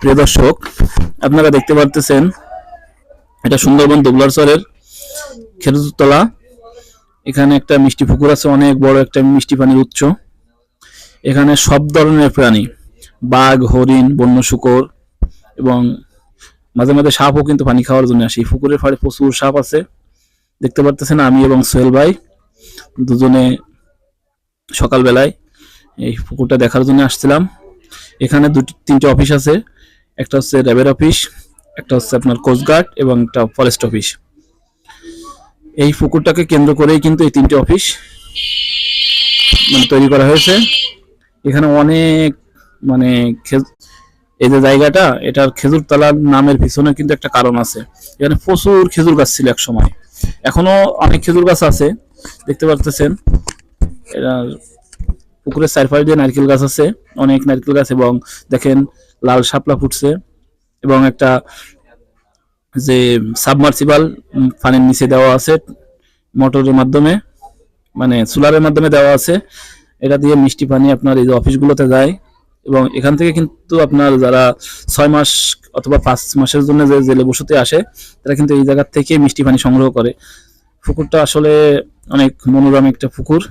প্রিয় দর্শক, আপনারা দেখতে পারতেছেন এটা সুন্দরবন দুবলারচরের খেজুরতলা। এখানে একটা মিষ্টি পুকুর আছে, অনেক বড় একটা মিষ্টি পানির উৎস। এখানে সব ধরনের প্রাণী, বাঘ, হরিণ, বন্য শূকর এবং মাঝে মাঝে সাপও কিন্তু পানি খাওয়ার জন্য আসে। এই পুকুরের পাড়ে প্রচুর সাপ আছে। দেখতে পারতেছেন আমি এবং সোহেল ভাই দুজনে সকালবেলায় এই পুকুরটা দেখার জন্য আসছিলাম। এখানে তিনটে অফিস আছে, একটা হচ্ছে র্যাবের অফিস, একটা হচ্ছে আপনার কোস্টগার্ড এবং একটা ফরেস্ট অফিস। এই পুকুরটাকে কেন্দ্র করেই কিন্তু এই তিনটে অফিস তৈরি করা হয়েছে। এখানে অনেক মানে এই যে জায়গাটা, এটার খেজুরতলার নামের পিছনে কিন্তু একটা কারণ আছে। এখানে প্রচুর খেজুর গাছ ছিল এক সময়, এখনো অনেক খেজুর গাছ আছে দেখতে পারতেছেন। এটার পুকুরের চারপাশে দিয়ে নারকেল গাছ আছে, অনেক নারকেল গাছ, এবং দেখেন লাল শাপলা ফুটছে এবং একটা যে সাবমার্সিবল পানির নিচে দেওয়া আছে মোটরের মাধ্যমে, মানে সোলারের মাধ্যমে দেওয়া আছে। এটা দিয়ে মিষ্টি পানি আপনার এই যে অফিসগুলোতে যায় এবং এখান থেকে কিন্তু আপনার যারা 6 মাস অথবা 5 মাসের জন্য যে জেলে বসতে আসে তারা কিন্তু এই জায়গা থেকে মিষ্টি পানি সংগ্রহ করে। পুকুরটা আসলে অনেক মনোরম একটা পুকুর।